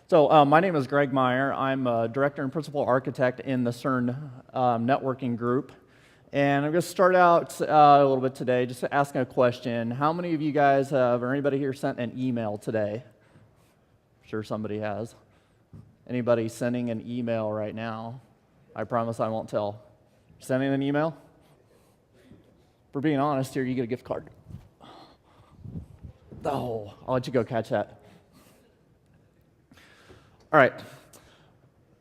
My name is Greg Meyer. I'm a director and principal architect in the CERN networking group. And I'm going to start out a little bit today just asking a question. How many of you guys have, or anybody here sent an email today? I'm sure somebody has. Anybody sending an email right now? I promise I won't tell. Sending an email? For being honest here, you get a gift card. Oh, I'll let you go catch that. All right.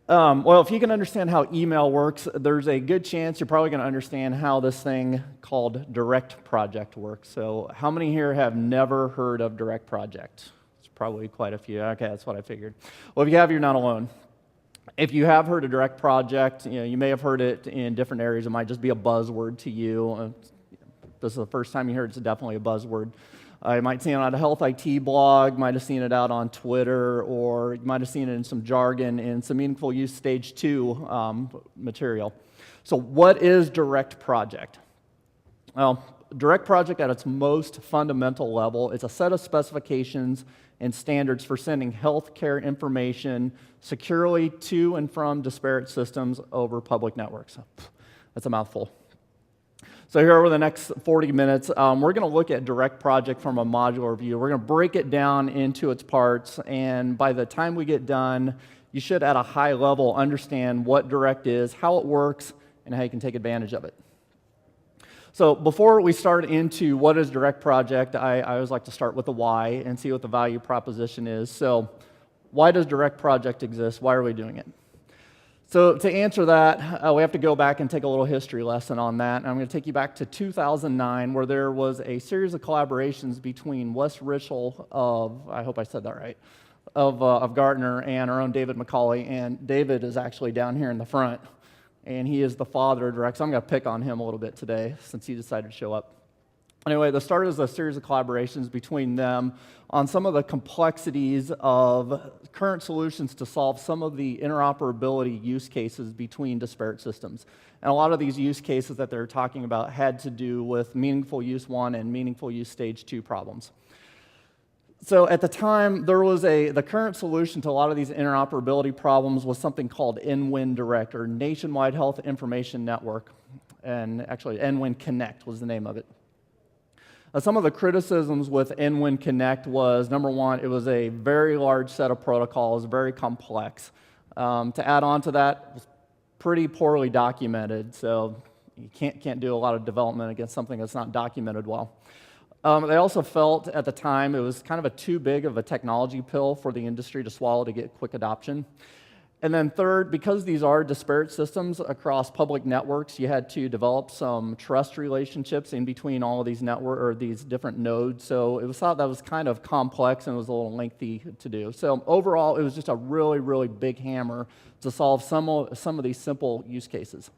Well, if you can understand how email works, there's a good chance you're probably going to understand how this thing called DirectProject works. So how many here have never heard of DirectProject? It's probably quite a few. Okay, that's what I figured. Well, if you have, you're not alone. If you have heard of DirectProject, you may have heard it in different areas. It might just be a buzzword to you. If this is the first time you heard it, it's definitely a buzzword. You might see it on a health IT blog, might have seen it out on Twitter, or you might have seen it in some jargon in some meaningful use stage 2 material. So what is DirectProject? Well, DirectProject at its most fundamental level is a set of specifications and standards for sending healthcare information securely to and from disparate systems over public networks. That's a mouthful. So here over the next 40 minutes, we're going to look at DirectProject from a modular view. We're going to break it down into its parts, and by the time we get done, you should at a high level understand what Direct is, how it works, and how you can take advantage of it. So before we start into what is DirectProject, I always like to start with the why and see what the value proposition is. So why does DirectProject exist? Why are we doing it? So to answer that, we have to go back and take a little history lesson on that. And I'm going to take you back to 2009, where there was a series of collaborations between Wes Ritchell of, I hope I said that right, of Gartner and our own David McCauley. And David is actually down here in the front, and he is the father of Direct. So I'm going to pick on him a little bit today since he decided to show up. Anyway, the start is a series of collaborations between them on some of the complexities of current solutions to solve some of the interoperability use cases between disparate systems. And a lot of these use cases that they're talking about had to do with meaningful use 1 and meaningful use stage 2 problems. So at the time, there was the current solution to a lot of these interoperability problems was something called NWIN Direct, or Nationwide Health Information Network. And actually, NWIN Connect was the name of it. Some of the criticisms with NWIN Connect was, number one, it was a very large set of protocols, very complex. To add on to that, it was pretty poorly documented, so you can't do a lot of development against something that's not documented well. They also felt at the time it was kind of too big of a technology pill for the industry to swallow to get quick adoption. And then third, because these are disparate systems across public networks, you had to develop some trust relationships in between all of these these different nodes. So it was thought that was kind of complex and it was a little lengthy to do. So overall, it was just a really, really big hammer to solve some of these simple use cases.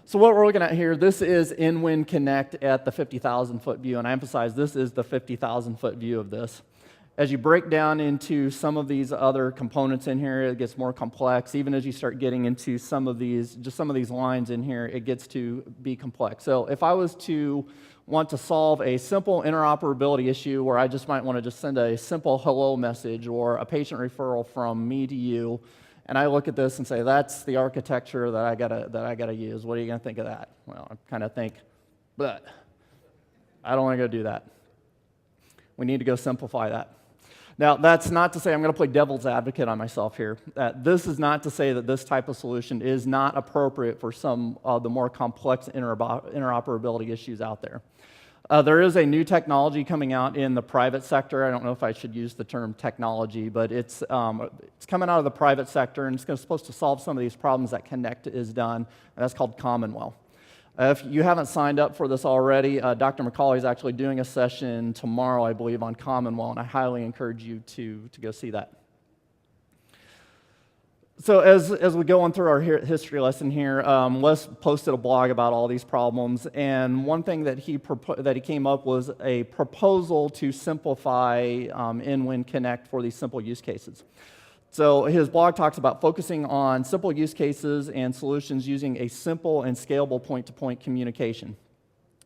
So what we're looking at here, this is NWIN Connect at the 50,000-foot view, and I emphasize this is the 50,000-foot view of this. As you break down into some of these other components in here, it gets more complex. Even as you start getting into some of these lines in here, it gets to be complex. So if I was to want to solve a simple interoperability issue where I just might want to just send a simple hello message or a patient referral from me to you, and I look at this and say, that's the architecture that I gotta use. What are you gonna think of that? Well, I kind of think, but I don't want to go do that. We need to go simplify that. Now, that's not to say I'm going to play devil's advocate on myself here. This is not to say that this type of solution is not appropriate for some of the more complex interoperability issues out there. There is a new technology coming out in the private sector. I don't know if I should use the term technology, but it's coming out of the private sector, and it's supposed to solve some of these problems that Connect is done, and that's called Commonwealth. If you haven't signed up for this already, Dr. McCauley is actually doing a session tomorrow, I believe, on Commonwealth, and I highly encourage you to go see that. So as we go on through our history lesson here, Les posted a blog about all these problems, and one thing that he came up was a proposal to simplify NWIN Connect for these simple use cases. So his blog talks about focusing on simple use cases and solutions using a simple and scalable point-to-point communication.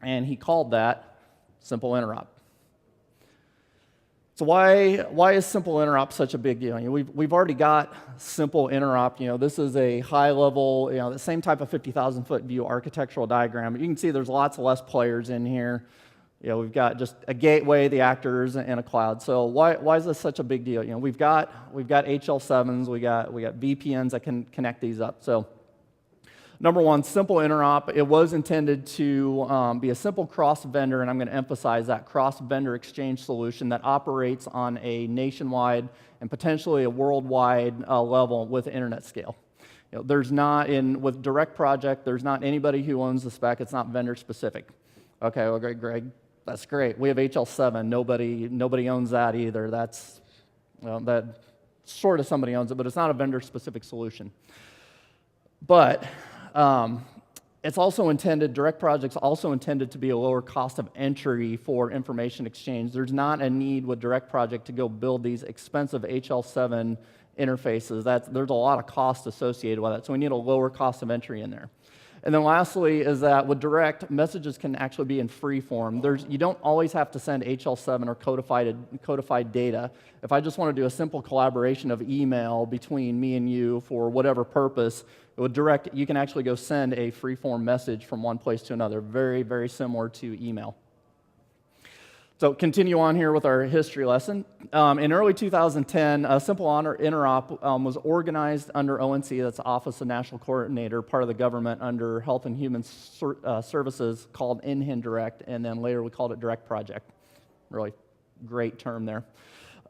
And he called that simple interop. So why is simple interop such a big deal? We've already got simple interop. This is a high level, the same type of 50,000 foot view architectural diagram. You can see there's lots less players in here. We've got just a gateway, the actors, and a cloud. So why is this such a big deal? We've got HL7s, we got VPNs that can connect these up. So number one, simple interop. It was intended to be a simple cross-vendor, and I'm going to emphasize that cross-vendor exchange solution that operates on a nationwide and potentially a worldwide level with internet scale. There's not with DirectProject, there's not anybody who owns the spec. It's not vendor specific. Okay, well, Greg, that's great. We have HL7. Nobody owns that either. That sort of somebody owns it, but it's not a vendor-specific solution. But it's also intended, DirectProject's also intended to be a lower cost of entry for information exchange. There's not a need with DirectProject to go build these expensive HL7 interfaces. There's a lot of cost associated with that, so we need a lower cost of entry in there. And then lastly is that with Direct, messages can actually be in free form. You don't always have to send HL7 or codified data. If I just want to do a simple collaboration of email between me and you for whatever purpose, with Direct, you can actually go send a free form message from one place to another, very, very similar to email. So continue on here with our history lesson. In early 2010, a simple interop was organized under ONC, that's Office of National Coordinator, part of the government under Health and Human Services, called Direct, and then later we called it DirectProject. Really great term there.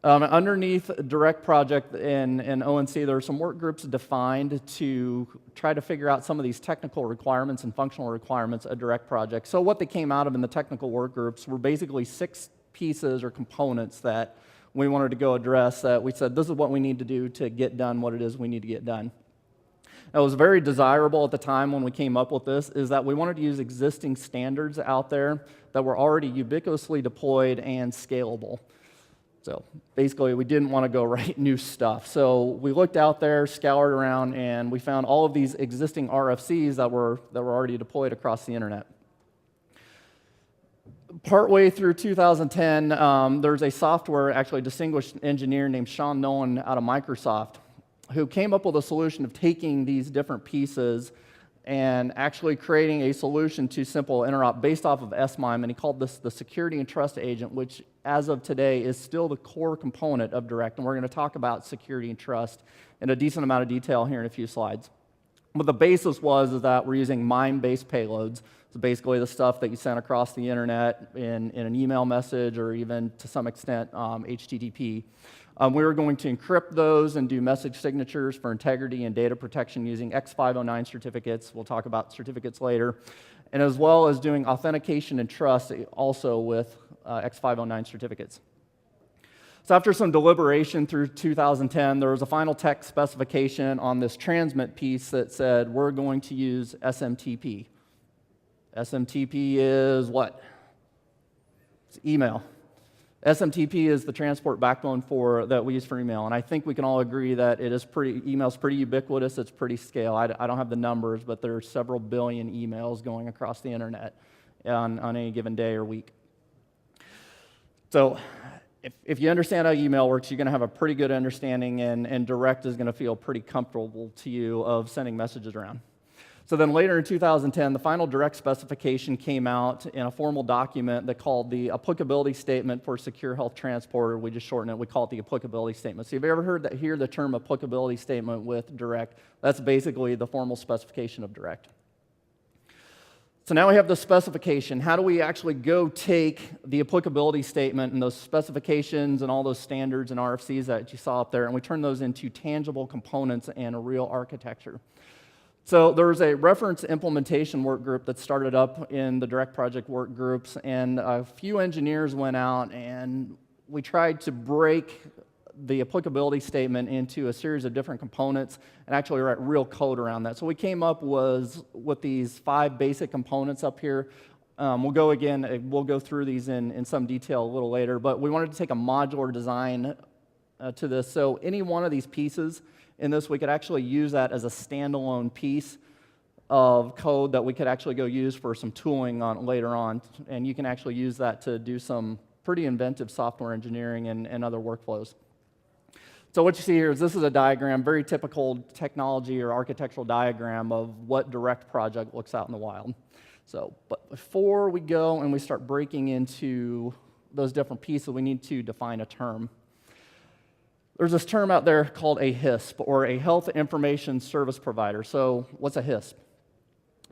Underneath DirectProject and ONC, there are some work groups defined to try to figure out some of these technical requirements and functional requirements of DirectProject. So what they came out of in the technical work groups were basically 6 pieces or components that we wanted to go address, that we said this is what we need to do to get done what it is we need to get done. Now, it was very desirable at the time when we came up with this, is that we wanted to use existing standards out there that were already ubiquitously deployed and scalable. So basically, we didn't want to go write new stuff. So we looked out there, scoured around, and we found all of these existing RFCs that were already deployed across the internet. Partway through 2010, there's a actually distinguished engineer named Sean Nolan out of Microsoft, who came up with a solution of taking these different pieces and actually creating a solution to simple interop based off of SMIME, and he called this the Security and Trust Agent, which as of today is still the core component of Direct, and we're going to talk about security and trust in a decent amount of detail here in a few slides. What the basis is that we're using MIME-based payloads, so basically the stuff that you send across the internet in an email message or even to some extent HTTP. We were going to encrypt those and do message signatures for integrity and data protection using X509 certificates. We'll talk about certificates later. And as well as doing authentication and trust also with X509 certificates. So after some deliberation through 2010, there was a final text specification on this transmit piece that said we're going to use SMTP. SMTP is what? It's email. SMTP is the transport backbone that we use for email, and I think we can all agree that email's pretty ubiquitous, it's pretty scale. I don't have the numbers, but there are several billion emails going across the internet on any given day or week. So if you understand how email works, you're going to have a pretty good understanding, and Direct is going to feel pretty comfortable to you of sending messages around. So then later in 2010, the final Direct specification came out in a formal document that called the Applicability Statement for Secure Health Transport, or we just shorten it, we call it the Applicability Statement. So if you ever hear the term Applicability Statement with Direct, that's basically the formal specification of Direct. So now we have the specification. How do we actually go take the applicability statement and those specifications and all those standards and RFCs that you saw up there, and we turn those into tangible components and a real architecture? So there was a reference implementation work group that started up in the DirectProject work groups, and a few engineers went out and we tried to break the applicability statement into a series of different components and actually write real code around that. So we came up with these 5 basic components up here. We'll go through these in some detail a little later, but we wanted to take a modular design to this. So any one of these pieces in this, we could actually use that as a standalone piece of code that we could actually go use for some tooling later on, and you can actually use that to do some pretty inventive software engineering and other workflows. So what you see here is this is a diagram, very typical technology or architectural diagram of what DirectProject looks out in the wild. So, but before we go and we start breaking into those different pieces, we need to define a term. There's this term out there called a HISP, or a Health Information Service Provider. So what's a HISP?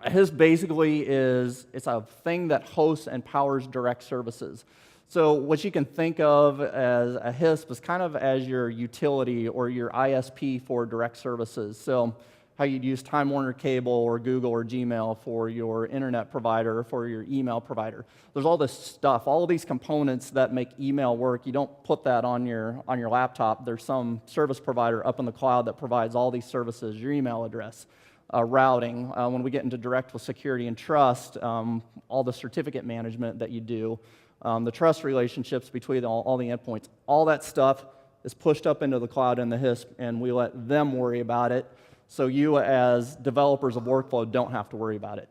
A HISP basically it's a thing that hosts and powers direct services. So what you can think of as a HISP is kind of as your utility or your ISP for direct services. So how you'd use Time Warner Cable or Google or Gmail for your internet provider or for your email provider. There's all this stuff, all of these components that make email work. You don't put that on your laptop. There's some service provider up in the cloud that provides all these services, your email address, routing. When we get into direct with security and trust, all the certificate management that you do, the trust relationships between all the endpoints, all that stuff is pushed up into the cloud in the HISP, and we let them worry about it, so you as developers of workflow don't have to worry about it.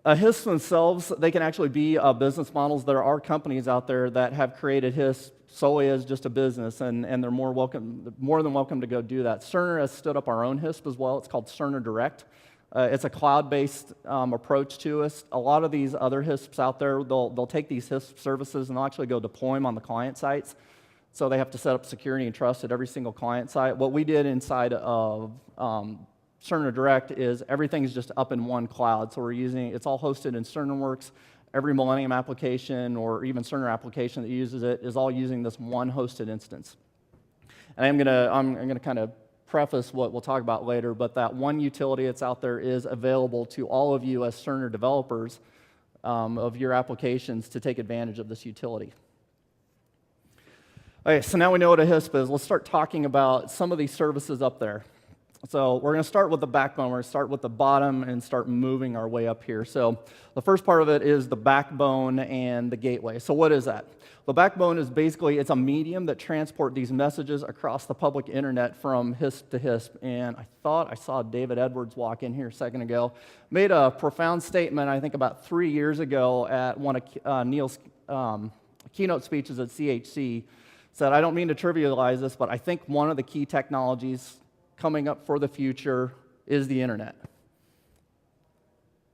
HISPs themselves, they can actually be business models. There are companies out there that have created HISP solely as just a business, and they're more than welcome to go do that. Cerner has stood up our own HISP as well. It's called Cerner Direct. It's a cloud-based approach to us. A lot of these other HISPs out there, they'll take these HISP services and they'll actually go deploy them on the client sites. So they have to set up security and trust at every single client site. What we did inside of Cerner Direct is everything's just up in one cloud. So it's all hosted in CernerWorks. Every Millennium application or even Cerner application that uses it is all using this one hosted instance. And I'm gonna kind of preface what we'll talk about later, but that one utility that's out there is available to all of you as Cerner developers of your applications to take advantage of this utility. Okay, so now we know what a HISP is. Let's start talking about some of these services up there. So we're going to start with the backbone. We're going to start with the bottom and start moving our way up here. So the first part of it is the backbone and the gateway. So what is that? The backbone is basically, it's a medium that transports these messages across the public internet from HISP to HISP. And I thought I saw David Edwards walk in here a second ago. Made a profound statement, I think about 3 years ago at one of Neil's keynote speeches at CHC. Said, I don't mean to trivialize this, but I think one of the key technologies coming up for the future is the internet.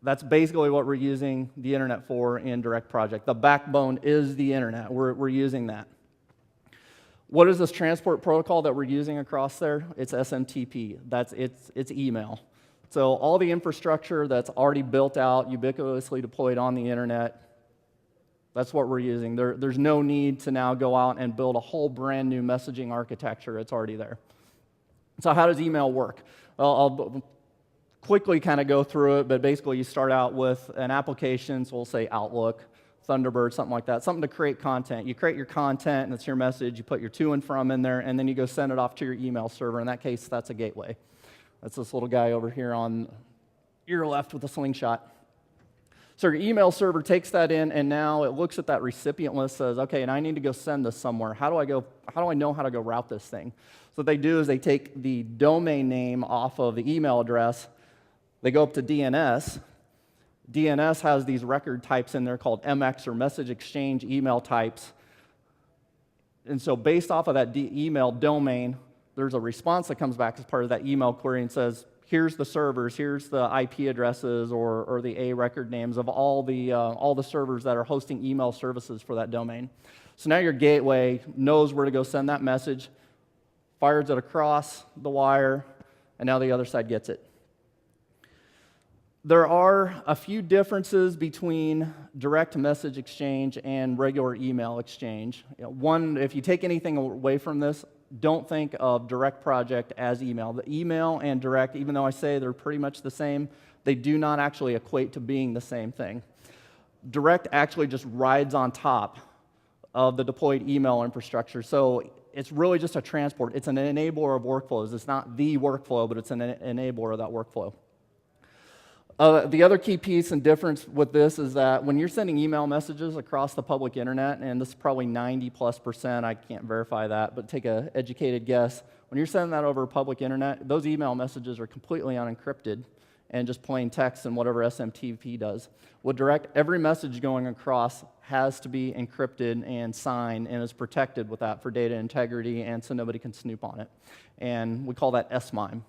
That's basically what we're using the internet for in DirectProject. The backbone is the internet. We're using that. What is this transport protocol that we're using across there? It's SMTP. It's email. So all the infrastructure that's already built out, ubiquitously deployed on the internet, that's what we're using. There's no need to now go out and build a whole brand new messaging architecture. It's already there. So how does email work? Well, I'll quickly kind of go through it, but basically you start out with an application, so we'll say Outlook, Thunderbird, something like that, something to create content. You create your content, and it's your message. You put your to and from in there, and then you go send it off to your email server. In that case, that's a gateway. That's this little guy over here on your left with a slingshot. So your email server takes that in, and now it looks at that recipient list, says, okay, and I need to go send this somewhere. How do I know how to go route this thing? So what they do is they take the domain name off of the email address. They go up to DNS. DNS has these record types in there called MX, or message exchange email types. And so based off of that email domain, there's a response that comes back as part of that email query and says, here's the servers, here's the IP addresses or the A record names of all the servers that are hosting email services for that domain. So now your gateway knows where to go send that message, fires it across the wire, and now the other side gets it. There are a few differences between direct message exchange and regular email exchange. One, if you take anything away from this, don't think of DirectProject as email. The email and direct, even though I say they're pretty much the same, they do not actually equate to being the same thing. Direct actually just rides on top of the deployed email infrastructure. So it's really just a transport. It's an enabler of workflows. It's not the workflow, but it's an enabler of that workflow. The other key piece and difference with this is that when you're sending email messages across the public internet, and this is probably 90+%, I can't verify that, but take an educated guess. When you're sending that over public internet, those email messages are completely unencrypted, and just plain text and whatever SMTP does. With Direct, every message going across has to be encrypted and signed and is protected with that for data integrity and so nobody can snoop on it. And we call that SMIME.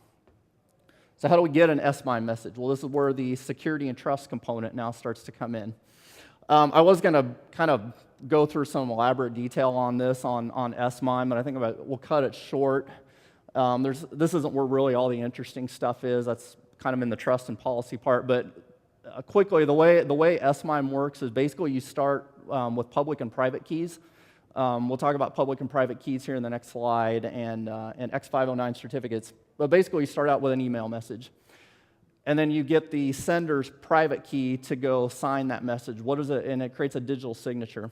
So how do we get an SMIME message? Well, this is where the security and trust component now starts to come in. I was going to kind of go through some elaborate detail on this on SMIME, but I think we'll cut it short. This isn't where really all the interesting stuff is. That's kind of in the trust and policy part. But quickly, the way SMIME works is basically you start with public and private keys. We'll talk about public and private keys here in the next slide and X509 certificates. But basically, you start out with an email message. And then you get the sender's private key to go sign that message. What is it? And it creates a digital signature.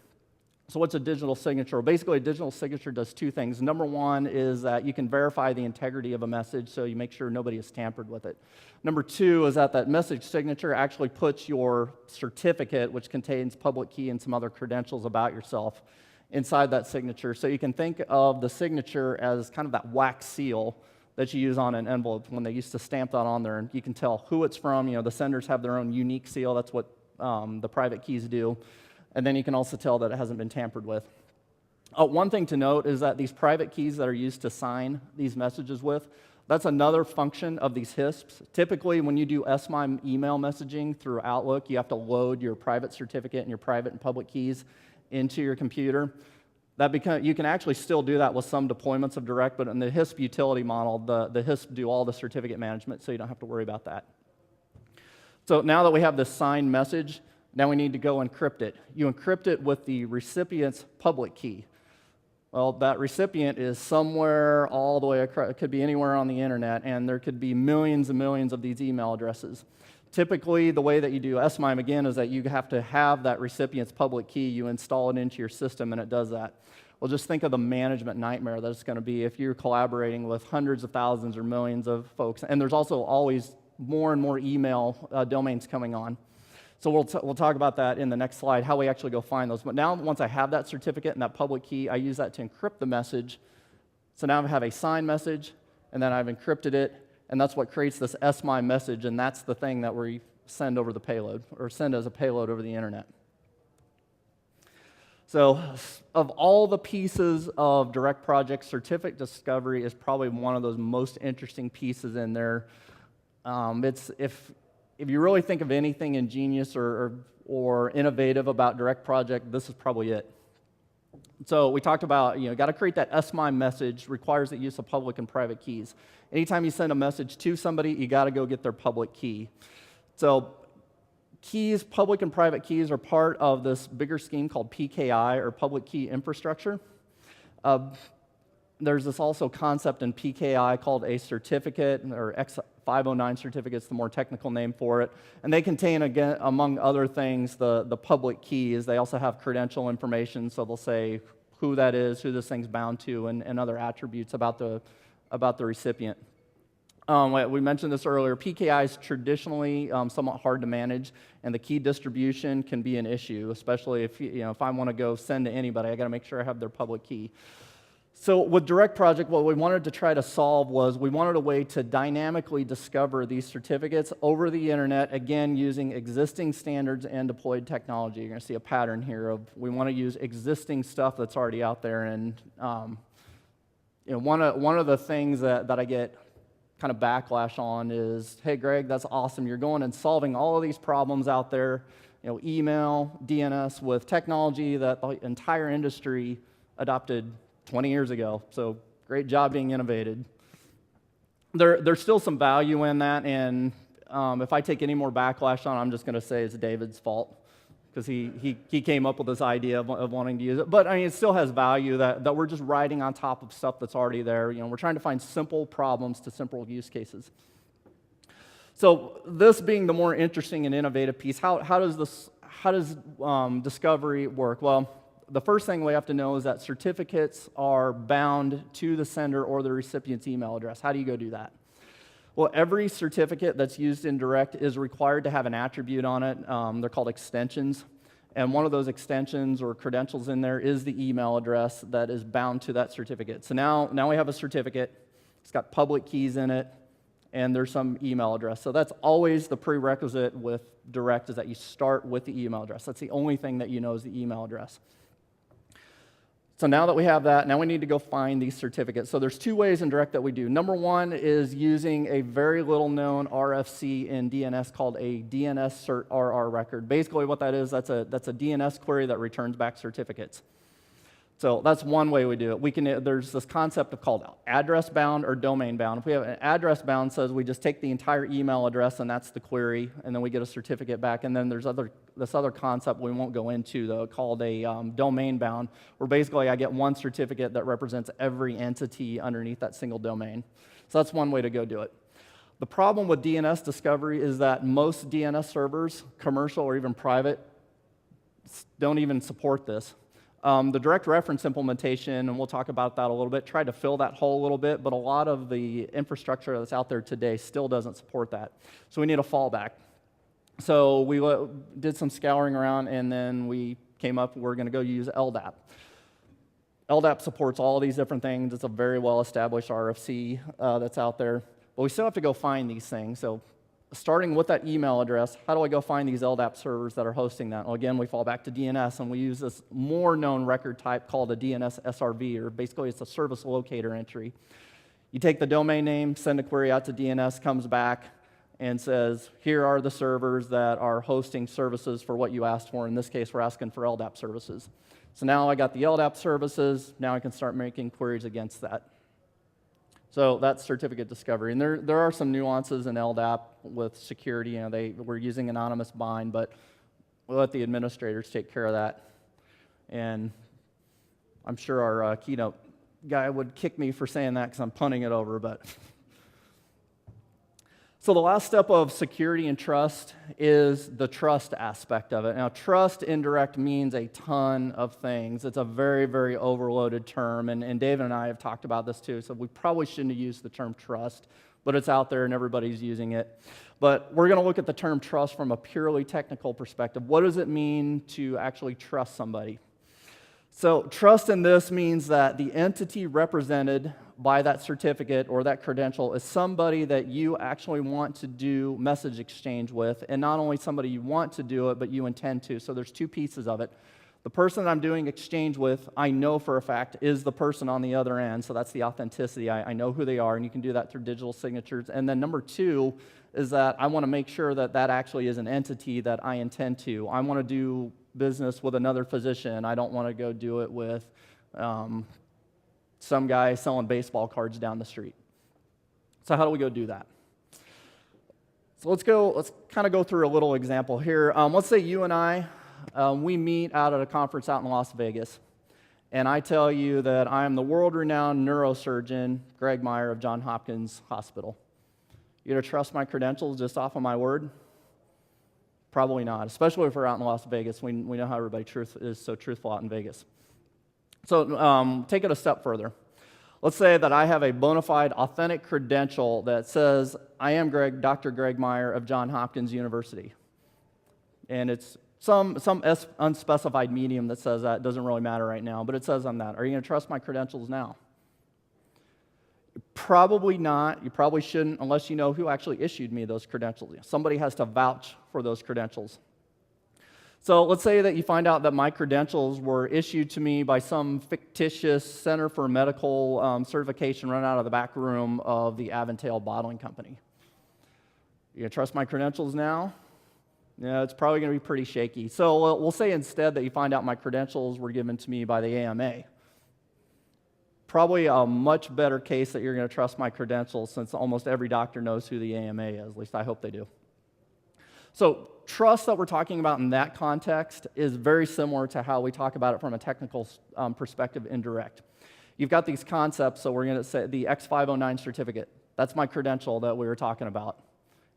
So what's a digital signature? Well, basically, a digital signature does two things. Number one is that you can verify the integrity of a message, so you make sure nobody has tampered with it. Number two is that message signature actually puts your certificate, which contains public key and some other credentials about yourself, inside that signature. So you can think of the signature as kind of that wax seal that you use on an envelope when they used to stamp that on there, and you can tell who it's from. You know, the senders have their own unique seal. That's what the private keys do. And then you can also tell that it hasn't been tampered with. One thing to note is that these private keys that are used to sign these messages with, that's another function of these HISPs. Typically, when you do SMIME email messaging through Outlook, you have to load your private certificate and your private and public keys into your computer. You can actually still do that with some deployments of Direct, but in the HISP utility model, the HISP do all the certificate management, so you don't have to worry about that. So now that we have this signed message, now we need to go encrypt it. You encrypt it with the recipient's public key. Well, that recipient is somewhere all the way across. It could be anywhere on the internet, and there could be millions and millions of these email addresses. Typically, the way that you do SMIME, again, is that you have to have that recipient's public key. You install it into your system, and it does that. Well, just think of the management nightmare that it's going to be if you're collaborating with hundreds of thousands or millions of folks. And there's also always more and more email domains coming on. So we'll talk about that in the next slide, how we actually go find those. But now, once I have that certificate and that public key, I use that to encrypt the message. So now I have a signed message, and then I've encrypted it, and that's what creates this SMIME message, and that's the thing that we send over the payload, or send as a payload over the internet. So of all the pieces of DirectProject, certificate discovery is probably one of those most interesting pieces in there. If you really think of anything ingenious or innovative about DirectProject, this is probably it. So we talked about, got to create that SMIME message, requires the use of public and private keys. Anytime you send a message to somebody, you got to go get their public key. So keys, public and private keys, are part of this bigger scheme called PKI, or Public Key Infrastructure. There's this also concept in PKI called a certificate, or X509 certificates, the more technical name for it. And they contain, again, among other things, the public keys. They also have credential information, so they'll say who that is, who this thing's bound to, and other attributes about the recipient. We mentioned this earlier. PKI is traditionally somewhat hard to manage, and the key distribution can be an issue, especially if I want to go send to anybody, I got to make sure I have their public key. So with DirectProject, what we wanted to try to solve was we wanted a way to dynamically discover these certificates over the internet, again, using existing standards and deployed technology. You're going to see a pattern here of we want to use existing stuff that's already out there. And one of the things that I get kind of backlash on is, hey, Greg, that's awesome. You're going and solving all of these problems out there, email, DNS, with technology that the entire industry adopted 20 years ago, so great job being innovated. There's still some value in that, and if I take any more backlash on it, I'm just going to say it's David's fault, because he came up with this idea of wanting to use it. But I mean, it still has value that we're just riding on top of stuff that's already there. We're trying to find simple problems to simple use cases. So this being the more interesting and innovative piece, how does discovery work? Well, the first thing we have to know is that certificates are bound to the sender or the recipient's email address. How do you go do that? Well, every certificate that's used in Direct is required to have an attribute on it. They're called extensions. And one of those extensions or credentials in there is the email address that is bound to that certificate. So now we have a certificate. It's got public keys in it. and there's some email address. So that's always the prerequisite with Direct, is that you start with the email address. That's the only thing that you know is the email address. So now that we have that, now we need to go find these certificates. So there's two ways in Direct that we do. Number one is using a very little known RFC in DNS called a DNS cert RR record. Basically what that is, that's a DNS query that returns back certificates. So that's one way we do it. There's this concept called address bound or domain bound. If we have an address bound, says we just take the entire email address and that's the query, and then we get a certificate back. And then there's this other concept we won't go into, though, called a domain bound, where basically I get one certificate that represents every entity underneath that single domain. So that's one way to go do it. The problem with DNS discovery is that most DNS servers, commercial or even private, don't even support this. The direct reference implementation, and we'll talk about that a little bit, tried to fill that hole a little bit, but a lot of the infrastructure that's out there today still doesn't support that. So we need a fallback. So we did some scouring around, and then we came up, we're going to go use LDAP. LDAP supports all these different things. It's a very well-established RFC that's out there. But we still have to go find these things. So starting with that email address, how do I go find these LDAP servers that are hosting that? Well, again, we fall back to DNS, and we use this more known record type called a DNS SRV, or basically it's a service locator entry. You take the domain name, send a query out to DNS, comes back, and says, here are the servers that are hosting services for what you asked for. In this case, we're asking for LDAP services. So now I got the LDAP services. Now I can start making queries against that. So that's certificate discovery. And there are some nuances in LDAP with security. You know, we're using anonymous bind, but we'll let the administrators take care of that. And I'm sure our keynote guy would kick me for saying that because I'm punting it over, but... So the last step of security and trust is the trust aspect of it. Now, trust indirect means a ton of things. It's a very, very overloaded term, and David and I have talked about this too, so we probably shouldn't have used the term trust, but it's out there and everybody's using it. But we're going to look at the term trust from a purely technical perspective. What does it mean to actually trust somebody? So trust in this means that the entity represented by that certificate or that credential is somebody that you actually want to do message exchange with, and not only somebody you want to do it, but you intend to. So there's two pieces of it. The person that I'm doing exchange with, I know for a fact, is the person on the other end, so that's the authenticity. I know who they are, and you can do that through digital signatures. And then number two is that I want to make sure that that actually is an entity that I intend to. I want to do business with another physician. I don't want to go do it with some guy selling baseball cards down the street. So how do we go do that? So let's kind of go through a little example here. Let's say you and I, we meet out at a conference out in Las Vegas, and I tell you that I am the world-renowned neurosurgeon, Greg Meyer of Johns Hopkins Hospital. You gonna trust my credentials just off of my word? Probably not, especially if we're out in Las Vegas. We know how everybody is so truthful out in Vegas. So take it a step further. Let's say that I have a bona fide, authentic credential that says, I am Dr. Greg Meyer of Johns Hopkins University. And it's some unspecified medium that says that. It doesn't really matter right now, but it says I'm that. Are you going to trust my credentials now? Probably not. You probably shouldn't unless you know who actually issued me those credentials. Somebody has to vouch for those credentials. So let's say that you find out that my credentials were issued to me by some fictitious Center for Medical Certification run out of the back room of the Aventail Bottling Company. You gonna trust my credentials now? Yeah, it's probably going to be pretty shaky. So we'll say instead that you find out my credentials were given to me by the AMA. Probably a much better case that you're going to trust my credentials, since almost every doctor knows who the AMA is. At least I hope they do. So trust that we're talking about in that context is very similar to how we talk about it from a technical perspective in Direct. You've got these concepts, so we're going to say the X509 certificate. That's my credential that we were talking about,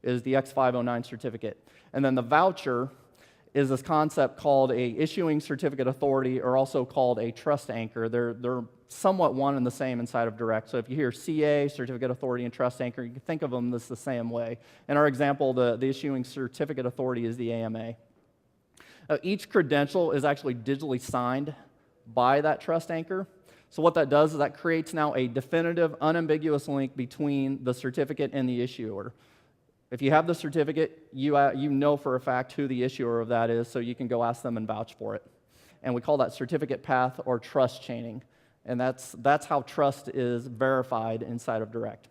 is the X509 certificate. And then the voucher is this concept called a issuing certificate authority, or also called a trust anchor. They're somewhat one and the same inside of Direct. So if you hear CA, certificate authority, and trust anchor, you can think of them as the same way. In our example, the issuing certificate authority is the AMA. Each credential is actually digitally signed by that trust anchor. So what that does is that creates now a definitive, unambiguous link between the certificate and the issuer. If you have the certificate, you know for a fact who the issuer of that is, so you can go ask them and vouch for it. And we call that certificate path or trust chaining. And that's how trust is verified inside of Direct.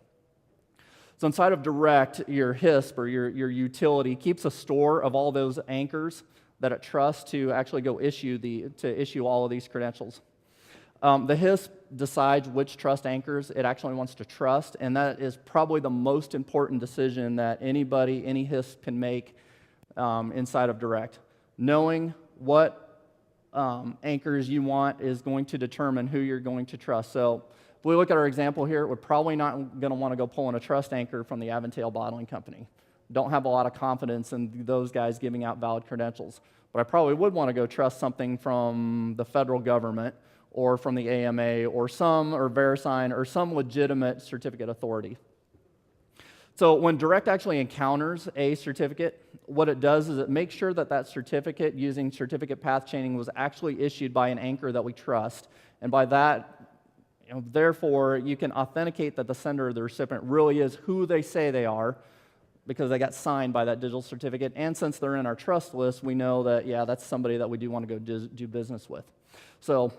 So inside of Direct, your HISP or your utility keeps a store of all those anchors that it trusts to actually go issue all of these credentials. The HISP decides which trust anchors it actually wants to trust, and that is probably the most important decision that any HISP can make inside of Direct. Knowing what anchors you want is going to determine who you're going to trust. So if we look at our example here, we're probably not going to want to go pull in a trust anchor from the Aventail Bottling Company. Don't have a lot of confidence in those guys giving out valid credentials. But I probably would want to go trust something from the federal government or from the AMA or VeriSign or some legitimate certificate authority. So when Direct actually encounters a certificate, what it does is it makes sure that that certificate using certificate path chaining was actually issued by an anchor that we trust. And by that, therefore, you can authenticate that the sender or the recipient really is who they say they are because they got signed by that digital certificate. And since they're in our trust list, we know that, yeah, that's somebody that we do want to go do business with. So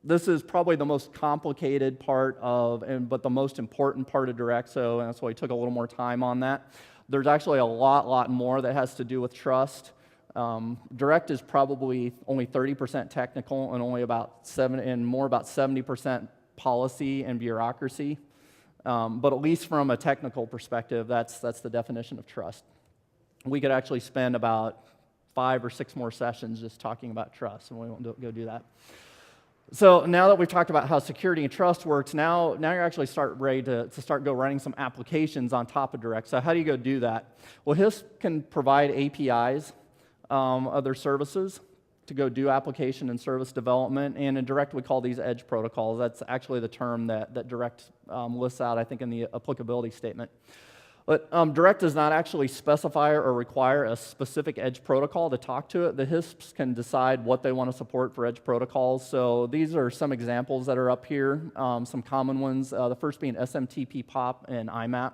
this is probably the most complicated part but the most important part of Direct, so that's why we took a little more time on that. There's actually a lot more that has to do with trust. Direct is probably only 30% technical and only about 70% policy and bureaucracy. But at least from a technical perspective, that's the definition of trust. We could actually spend about 5 or 6 more sessions just talking about trust, and we won't go do that. So now that we've talked about how security and trust works, now you're actually ready to start running some applications on top of Direct. So how do you go do that? Well, HISP can provide APIs of their services to go do application and service development, and in Direct we call these edge protocols. That's actually the term that Direct lists out, I think, in the applicability statement. But Direct does not actually specify or require a specific edge protocol to talk to it. The HISPs can decide what they want to support for edge protocols. So these are some examples that are up here, some common ones. The first being SMTP POP and IMAP.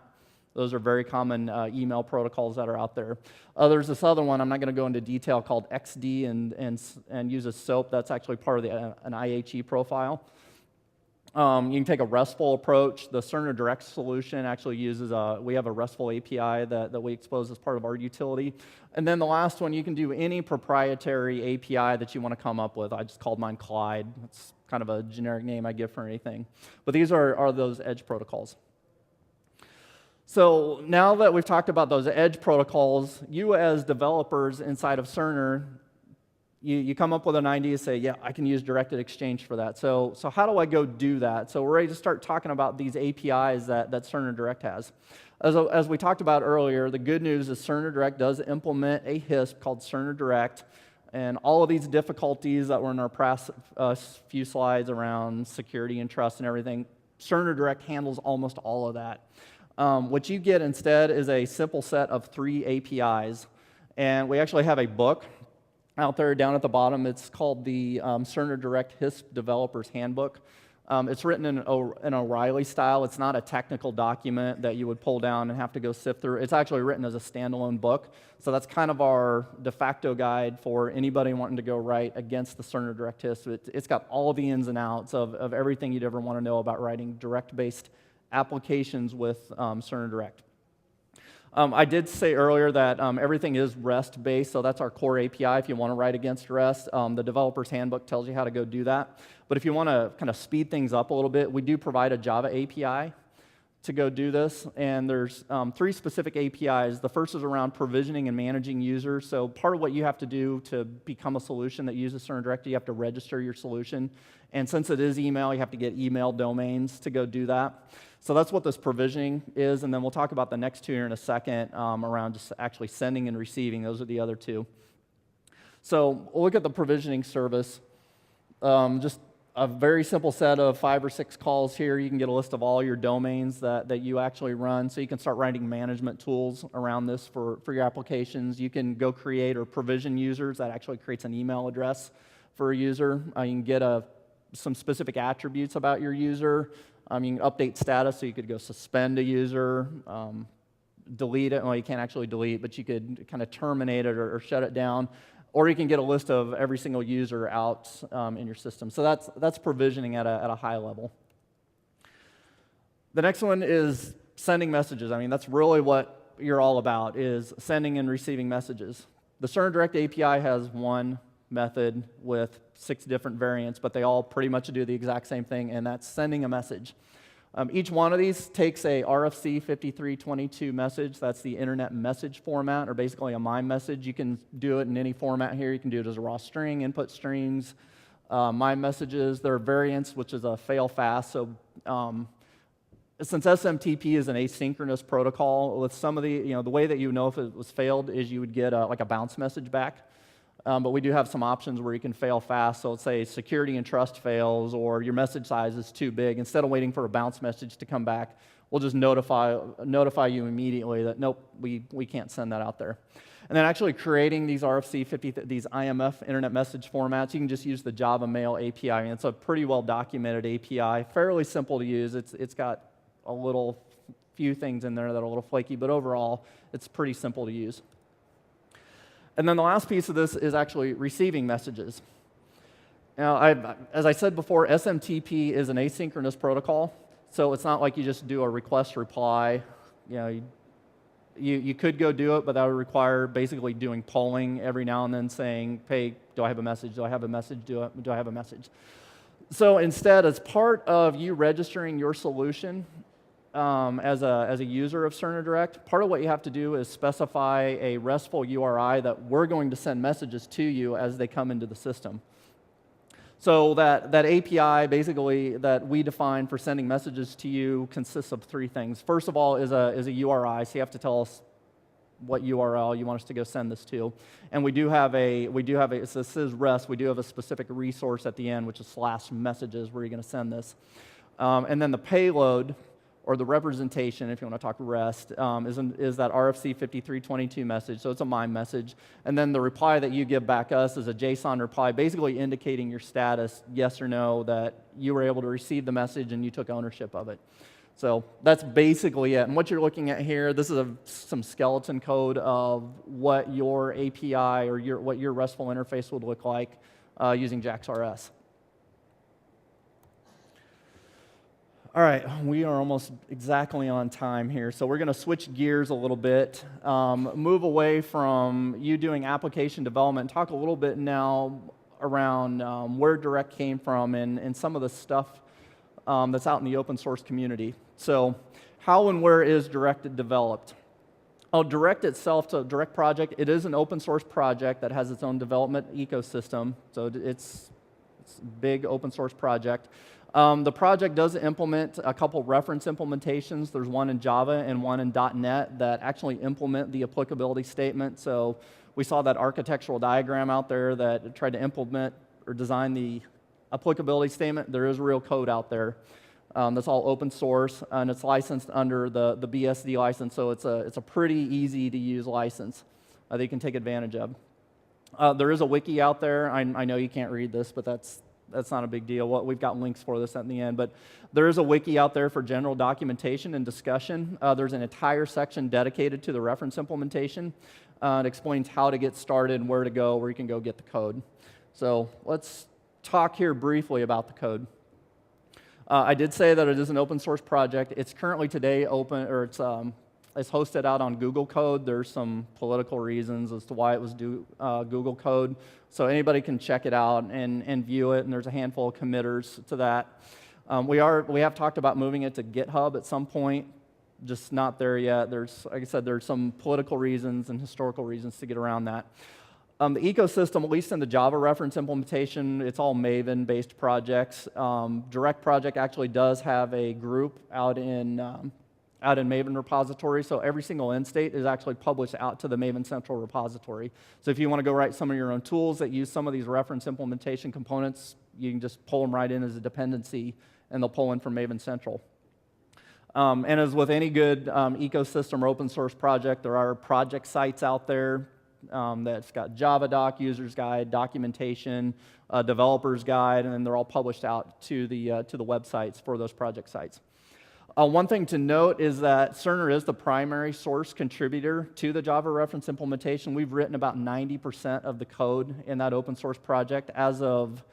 Those are very common email protocols that are out there. There's this other one, I'm not going to go into detail, called XD and uses SOAP. That's actually part of an IHE profile. You can take a RESTful approach. The Cerner Direct solution actually uses we have a RESTful API that we expose as part of our utility. And then the last one, you can do any proprietary API that you want to come up with. I just called mine Clyde. It's kind of a generic name I give for anything. But these are those edge protocols. So now that we've talked about those edge protocols, you as developers inside of Cerner, you come up with an idea, say, yeah, I can use directed exchange for that. So how do I go do that? So we're ready to start talking about these APIs that Cerner Direct has. As we talked about earlier, the good news is Cerner Direct does implement a HISP called Cerner Direct, and all of these difficulties that were in our past few slides around security and trust and everything, Cerner Direct handles almost all of that. What you get instead is a simple set of 3 APIs, and we actually have a book out there down at the bottom. It's called the Cerner Direct HISP Developer's Handbook. It's written in O'Reilly style. It's not a technical document that you would pull down and have to go sift through. It's actually written as a standalone book. So that's kind of our de facto guide for anybody wanting to go write against the Cerner Direct HISP. It's got all the ins and outs of everything you'd ever want to know about writing direct-based applications with Cerner Direct. I did say earlier that everything is REST-based, so that's our core API if you want to write against REST. The developer's handbook tells you how to go do that. But if you want to kind of speed things up a little bit, we do provide a Java API to go do this, and there's 3 specific APIs. The first is around provisioning and managing users. So part of what you have to do to become a solution that uses Cerner Direct, you have to register your solution. And since it is email, you have to get email domains to go do that. So that's what this provisioning is, and then we'll talk about the next 2 here in a second around just actually sending and receiving. Those are the other 2. So we'll look at the provisioning service. Just a very simple set of 5 or 6 calls here. You can get a list of all your domains that you actually run, so you can start writing management tools around this for your applications. You can go create or provision users. That actually creates an email address for a user. You can get a some specific attributes about your user. You can update status, so you could go suspend a user, delete it. Well, you can't actually delete, but you could kind of terminate it or shut it down. Or you can get a list of every single user out in your system. So that's provisioning at a high level. The next one is sending messages. I mean, that's really what you're all about, is sending and receiving messages. The Cerner Direct API has one method with 6 different variants, but they all pretty much do the exact same thing, and that's sending a message. Each one of these takes a RFC 5322 message. That's the internet message format, or basically a MIME message. You can do it in any format here. You can do it as a raw string, input strings, MIME messages. There are variants, which is a fail fast. So since SMTP is an asynchronous protocol, with some of the way that you know if it was failed is you would get like a bounce message back. But we do have some options where you can fail fast. So let's say security and trust fails, or your message size is too big. Instead of waiting for a bounce message to come back, we'll just notify you immediately that nope, we can't send that out there. And then actually creating these RFC 50, these IMF internet message formats, you can just use the Java Mail API. I mean, it's a pretty well documented API, fairly simple to use. It's got a few things in there that are a little flaky, but overall, it's pretty simple to use. And then the last piece of this is actually receiving messages. Now, as I said before, SMTP is an asynchronous protocol, so it's not like you just do a request reply. You could go do it, but that would require basically doing polling every now and then, saying, hey, do I have a message? Do I have a message? Do I have a message? So instead, as part of you registering your solution as a user of Cerner Direct, part of what you have to do is specify a RESTful URI that we're going to send messages to you as they come into the system. So that API basically that we define for sending messages to you consists of 3 things. First of all is a URI, so you have to tell us what URL you want us to go send this to. And we do have so this is REST, we do have a specific resource at the end, which is /messages, where you're going to send this. And then the payload, or the representation, if you want to talk REST, is that RFC 5322 message, so it's a MIME message. And then the reply that you give back us is a JSON reply, basically indicating your status, yes or no, that you were able to receive the message and you took ownership of it. So that's basically it. And what you're looking at here, this is some skeleton code of what your API or what your RESTful interface would look like using JAX-RS. All right, we are almost exactly on time here, so we're going to switch gears a little bit, move away from you doing application development, talk a little bit now around where Direct came from and some of the stuff that's out in the open source community. So how and where is Direct developed? Direct itself, so DirectProject, it is an open source project that has its own development ecosystem, so it's a big open source project. The project does implement a couple reference implementations. There's one in Java and one in .NET that actually implement the applicability statement. So we saw that architectural diagram out there that tried to implement or design the applicability statement. There is real code out there that's all open source, and it's licensed under the BSD license, so it's a pretty easy to use license that you can take advantage of. There is a wiki out there. I know you can't read this, but that's not a big deal. We've got links for this at the end, but there is a wiki out there for general documentation and discussion. There's an entire section dedicated to the reference implementation. It explains how to get started, where to go, where you can go get the code. So let's talk here briefly about the code. I did say that it is an open source project. It's currently today open, or it's hosted out on Google Code. There's some political reasons as to why it was Google Code. So anybody can check it out and view it, and there's a handful of committers to that. We have talked about moving it to GitHub at some point, just not there yet. Like I said, there's some political reasons and historical reasons to get around that. The ecosystem, at least in the Java reference implementation, it's all Maven-based projects. DirectProject actually does have a group out in Maven repository, so every single end state is actually published out to the Maven Central repository. So if you want to go write some of your own tools that use some of these reference implementation components, you can just pull them right in as a dependency, and they'll pull in from Maven Central. And as with any good ecosystem or open source project, there are project sites out there. that's got Java doc, user's guide, documentation, developer's guide, and they're all published out to the websites for those project sites. One thing to note is that Cerner is the primary source contributor to the Java reference implementation. We've written about 90% of the code in that open source project. As of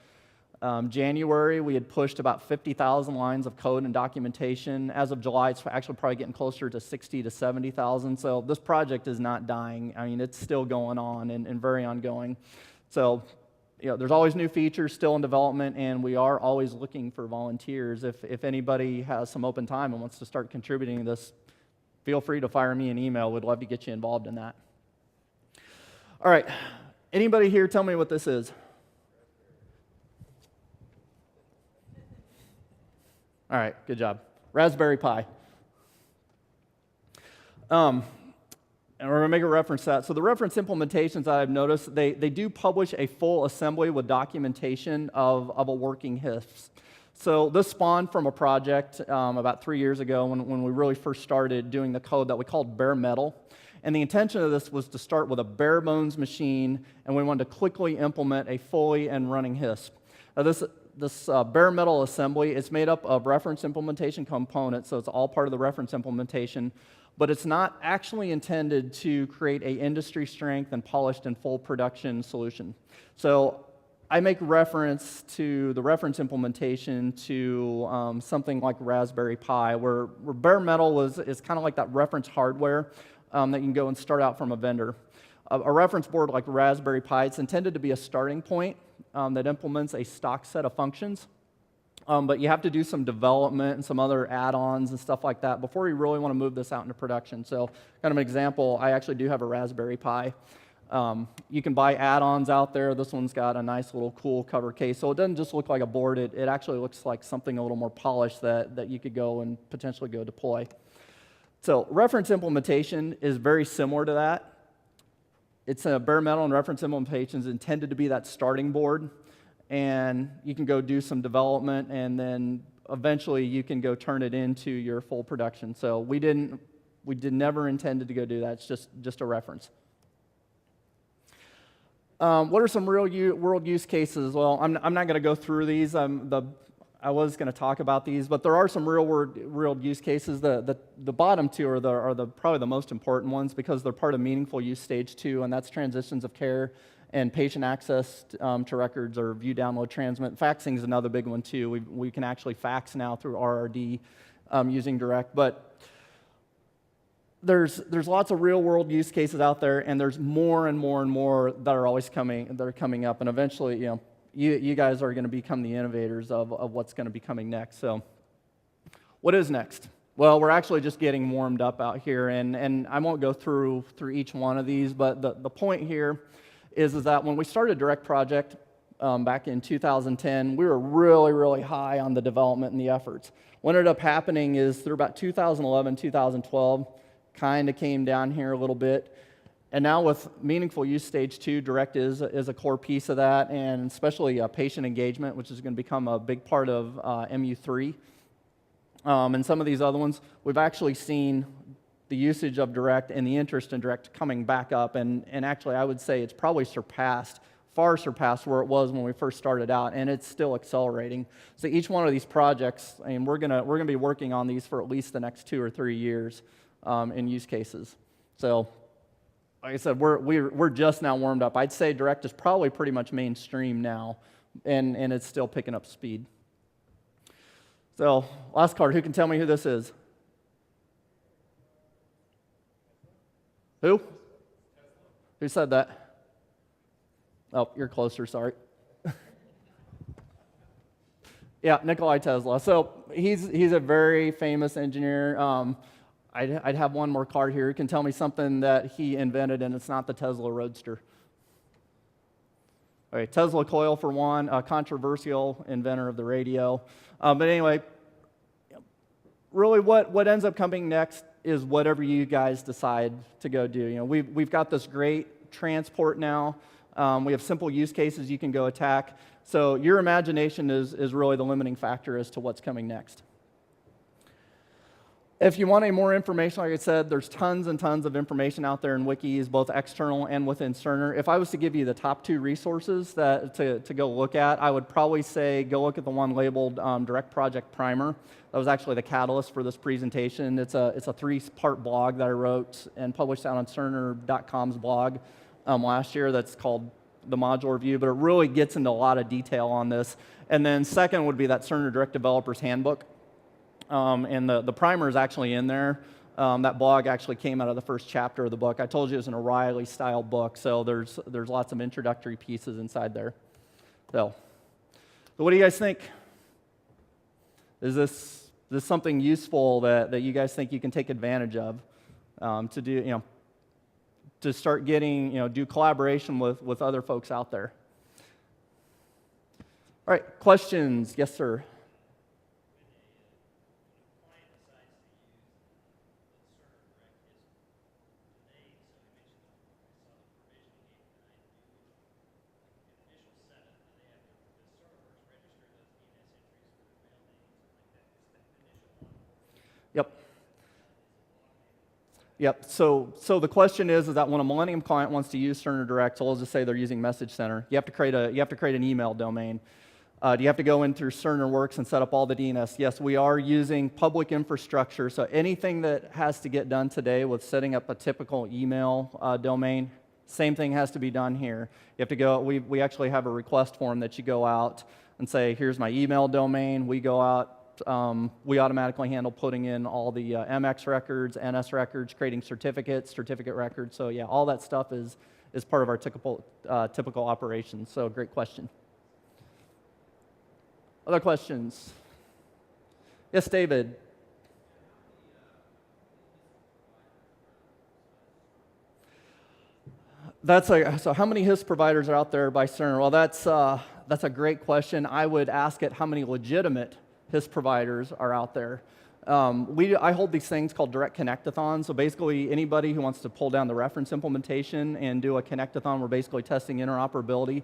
January, we had pushed about 50,000 lines of code and documentation. As of July, it's actually probably getting closer to 60 to 70,000. So this project is not dying. I mean, it's still going on and very ongoing. So, there's always new features still in development, and we are always looking for volunteers. If anybody has some open time and wants to start contributing to this, feel free to fire me an email. We'd love to get you involved in that. All right. Anybody here tell me what this is? All right, good job. Raspberry Pi. And we're going to make a reference to that. So the reference implementations that I've noticed, they do publish a full assembly with documentation of a working HIS. So this spawned from a project about 3 years ago when we really first started doing the code that we called bare metal. And the intention of this was to start with a bare bones machine, and we wanted to quickly implement a fully and running HIS. Now this bare metal assembly is made up of reference implementation components, so it's all part of the reference implementation, but it's not actually intended to create a industry strength and polished and full production solution. So I make reference to the reference implementation to something like Raspberry Pi, where bare metal is kind of like that reference hardware that you can go and start out from a vendor. A reference board like Raspberry Pi, it's intended to be a starting point that implements a stock set of functions. But you have to do some development and some other add-ons and stuff like that before you really want to move this out into production. So kind of an example, I actually do have a Raspberry Pi. You can buy add-ons out there. This one's got a nice little cool cover case. So it doesn't just look like a board. It actually looks like something a little more polished that you could go and potentially go deploy. So reference implementation is very similar to that. It's a bare metal, and reference implementation is intended to be that starting board. And you can go do some development, and then eventually you can go turn it into your full production. So we never intended to go do that. It's just a reference. What are some real world use cases? Well, I'm not going to go through these. I was going to talk about these, but there are some real world use cases. The bottom two are probably the most important ones because they're part of meaningful use stage 2, and that's transitions of care and patient access to records or view, download, transmit. Faxing is another big one too. We can actually fax now through RRD using Direct, but there's lots of real world use cases out there, and there's more and more and more that are always coming up, and eventually, you guys are going to become the innovators of what's going to be coming next. So what is next? Well, we're actually just getting warmed up out here, and I won't go through each one of these, but the point here is that when we started DirectProject back in 2010, we were really, really high on the development and the efforts. What ended up happening is through about 2011, 2012, kind of came down here a little bit. And now with meaningful use stage 2, Direct is a core piece of that, and especially patient engagement, which is going to become a big part of MU3. And some of these other ones, we've actually seen the usage of Direct and the interest in Direct coming back up, and actually I would say it's probably far surpassed where it was when we first started out, and it's still accelerating. So each one of these projects, I mean, we're gonna be working on these for at least the next 2 or 3 years in use cases. So like I said, we're just now warmed up. I'd say Direct is probably pretty much mainstream now, and it's still picking up speed. So last card, who can tell me who this is? Who? Who said that? Oh, you're closer, sorry. Yeah, Nikolai Tesla. So he's a very famous engineer. I'd have one more card here. Who can tell me something that he invented, and it's not the Tesla Roadster? Okay, Tesla coil for one, a controversial inventor of the radio. But anyway, really what ends up coming next is whatever you guys decide to go do. We've got this great transport now. We have simple use cases you can go attack. So your imagination is really the limiting factor as to what's coming next. If you want any more information, like I said, there's tons and tons of information out there in wikis, both external and within Cerner. If I was to give you the top 2 resources to go look at, I would probably say go look at the one labeled DirectProject Primer. That was actually the catalyst for this presentation. It's a 3-part blog that I wrote and published out on Cerner.com's blog last year that's called the Modular Review, but it really gets into a lot of detail on this. And then second would be that Cerner Direct Developer's Handbook. And the primer is actually in there. That blog actually came out of the first chapter of the book. I told you it was an O'Reilly-style book, so there's lots of introductory pieces inside there. So what do you guys think? Is this something useful that you guys think you can take advantage of to do, to start getting, do collaboration with other folks out there? All right, questions? Yes, sir. Yep. Yep. So the question is that when a Millennium client wants to use Cerner Direct, so let's just say they're using Message Center, you have to create an email domain. Do you have to go in through Cerner Works and set up all the DNS? Yes, we are using public infrastructure. So anything that has to get done today with setting up a typical email domain, same thing has to be done here. You have to go. We actually have a request form that you go out and say, here's my email domain. We go out. We automatically handle putting in all the MX records, NS records, creating certificate records. So yeah, all that stuff is part of our typical operations. So great question. Other questions? Yes, David. So how many HISP providers are out there by Cerner? Well, that's a great question. I would ask it how many legitimate HISP providers are out there. I hold these things called direct connectathons. So basically, anybody who wants to pull down the reference implementation and do a connectathon, we're basically testing interoperability.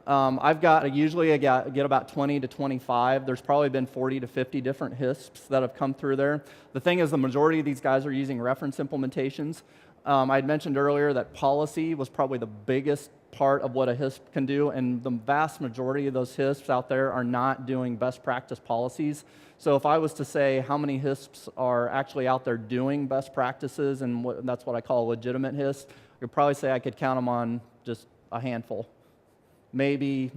I get about 20 to 25. There's probably been 40 to 50 different HISPs that have come through there. The thing is, the majority of these guys are using reference implementations. I had mentioned earlier that policy was probably the biggest part of what a HISP can do, and the vast majority of those HISPs out there are not doing best practice policies. So if I was to say how many HISPs are actually out there doing best practices, and that's what I call a legitimate HISP, I could probably say I could count them on just a handful, maybe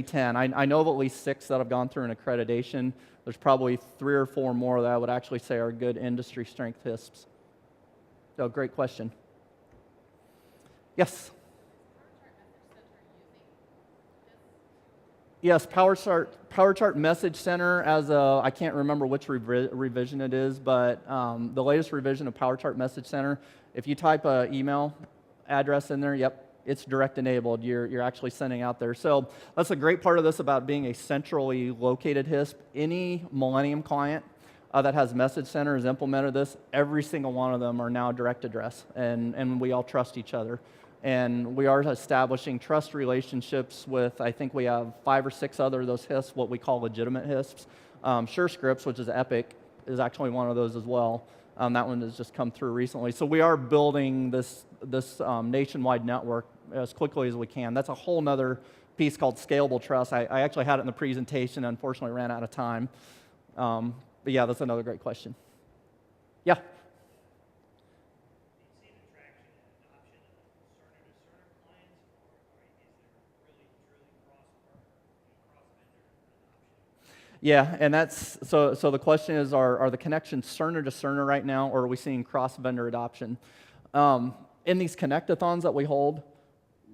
10. I know of at least 6 that have gone through an accreditation. There's probably 3 or 4 more that I would actually say are good industry strength HISPs. So great question. Yes? Yes, PowerChart Message Center I can't remember which revision it is, but the latest revision of PowerChart Message Center, if you type an email address in there, yep, it's direct enabled. You're actually sending out there. So that's a great part of this about being a centrally located HISP. Any Millennium client that has Message Center has implemented this. Every single one of them are now direct address, and we all trust each other. And we are establishing trust relationships with, I think we have 5 or 6 other of those HISPs, what we call legitimate HISPs. SureScripts, which is Epic, is actually one of those as well. That one has just come through recently. So we are building this nationwide network as quickly as we can. That's a whole other piece called scalable trust. I actually had it in the presentation, unfortunately ran out of time. But yeah, that's another great question. Yeah? Yeah, and that's so the question is, are the connections Cerner to Cerner right now, or are we seeing cross-vendor adoption? In these connectathons that we hold,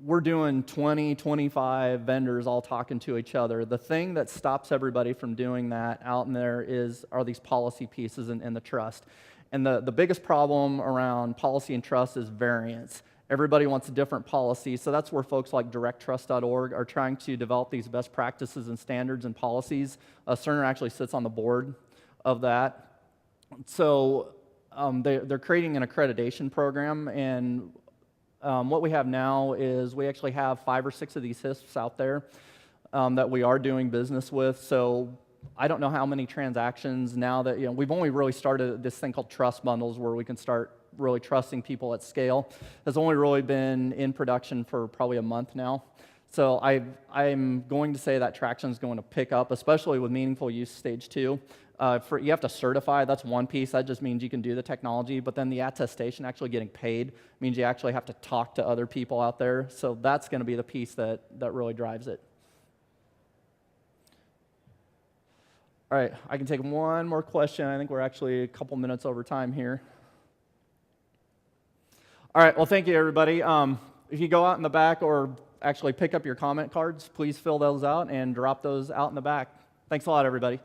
we're doing 20, 25 vendors all talking to each other. The thing that stops everybody from doing that out in there are these policy pieces and the trust. And the biggest problem around policy and trust is variance. Everybody wants a different policy, so that's where folks like directtrust.org are trying to develop these best practices and standards and policies. Cerner actually sits on the board of that. So they're creating an accreditation program, and what we have now is we actually have 5 or 6 of these HISPs out there that we are doing business with. So I don't know how many transactions now that, we've only really started this thing called trust bundles where we can start really trusting people at scale. Has only really been in production for probably a month now. So I'm going to say that traction is going to pick up, especially with meaningful use stage 2. You have to certify, that's one piece. That just means you can do the technology, but then the attestation, actually getting paid, means you actually have to talk to other people out there. So that's going to be the piece that really drives it. All right, I can take one more question. I think we're actually a couple minutes over time here. All right, well, thank you, everybody. If you go out in the back or actually pick up your comment cards, please fill those out and drop those out in the back. Thanks a lot, everybody.